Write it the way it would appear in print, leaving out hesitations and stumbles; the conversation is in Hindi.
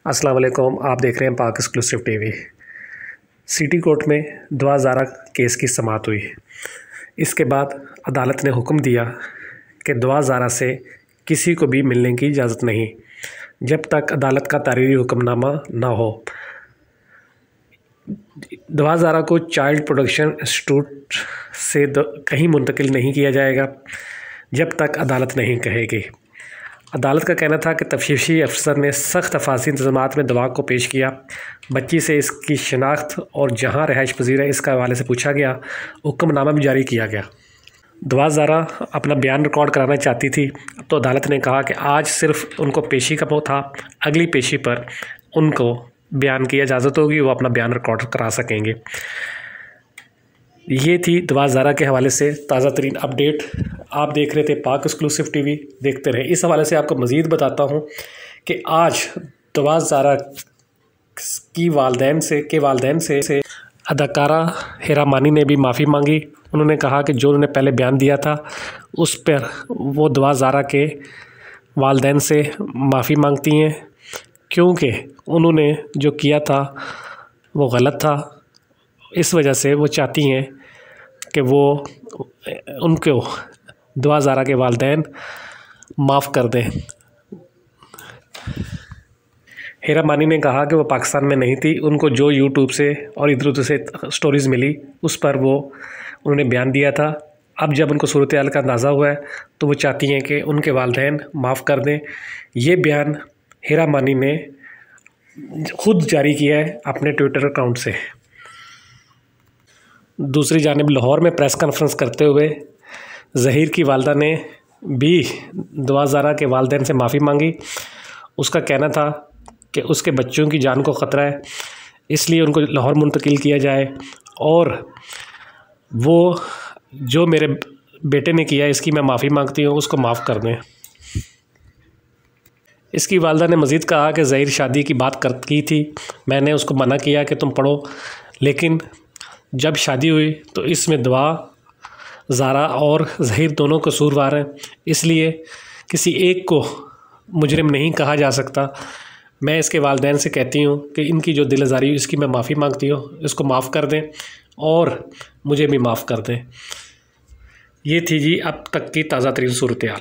अस्सलाम वालेकुम। आप देख रहे हैं पाक एक्सक्लूसिव टीवी। सिटी कोर्ट में दुआ ज़ारा केस की समाअत हुई। इसके बाद अदालत ने हुक्म दिया कि दुआ ज़ारा से किसी को भी मिलने की इजाज़त नहीं जब तक अदालत का तारीरी हुक्मनामा ना हो। दुआ ज़ारा को चाइल्ड प्रोटेक्शन इंस्टीट्यूट से कहीं मुंतकिल नहीं किया जाएगा जब तक अदालत नहीं कहेगी। अदालत का कहना था कि तफ्तीशी अफसर ने सख्त अफासी इंतज़ामात में दुआ को पेश किया। बच्ची से इसकी शनाख्त और जहां रिहाइश पज़ीर है इसका हवाले से पूछा गया। हुक्मनामा भी जारी किया गया। दुआ ज़ारा अपना बयान रिकॉर्ड कराना चाहती थी तो अदालत ने कहा कि आज सिर्फ उनको पेशी का वो था, अगली पेशी पर उनको बयान की इजाज़त होगी, वो अपना बयान रिकॉर्ड करा सकेंगे। ये थी दुआ ज़ारा के हवाले से ताज़ा तरीन अपडेट। आप देख रहे थे पाक एक्सक्लूसिव टीवी, देखते रहे। इस हवाले से आपको मज़ीद बताता हूँ कि आज दुआ ज़ारा की वालदैन से अदाकारा हिरा मानी ने भी माफ़ी मांगी। उन्होंने कहा कि जो उन्होंने पहले बयान दिया था उस पर वो दुआ ज़ारा के वालदैन से माफ़ी मांगती हैं, क्योंकि उन्होंने जो किया था वो गलत था। इस वजह से वो चाहती हैं कि वो उनको दुआ ज़ारा के वालदैन माफ़ कर दें। हिरा मानी ने कहा कि वो पाकिस्तान में नहीं थी, उनको जो यूट्यूब से और इधर उधर से स्टोरीज़ मिली उस पर वो उन्होंने बयान दिया था। अब जब उनको सूरत हाल का अंदाज़ा हुआ है तो वो चाहती हैं कि उनके वालदैन माफ़ कर दें। ये बयान हिरा मानी ने ख़ुद जारी किया है अपने ट्विटर अकाउंट से। दूसरी जानिब लाहौर में प्रेस कॉन्फ्रेंस करते हुए ज़हीर की वालदा ने भी दुआ ज़ारा के वालदैन से माफ़ी मांगी। उसका कहना था कि उसके बच्चों की जान को ख़तरा है, इसलिए उनको लाहौर मुंतकिल किया जाए और वो जो मेरे बेटे ने किया इसकी मैं माफ़ी मांगती हूँ, उसको माफ़ कर दें। इसकी वालदा ने मज़ीद कहा कि ज़हीर शादी की बात की थी, मैंने उसको मना किया कि तुम पढ़ो, लेकिन जब शादी हुई तो इसमें दुआ ज़ारा और ज़हीर दोनों कसूरवार हैं, इसलिए किसी एक को मुजरिम नहीं कहा जा सकता। मैं इसके वालदैन से कहती हूँ कि इनकी जो दिल आज़ारी इसकी मैं माफ़ी मांगती हूँ, इसको माफ़ कर दें और मुझे भी माफ़ कर दें। ये थी जी अब तक की ताज़ा तरीन सूरत हाल।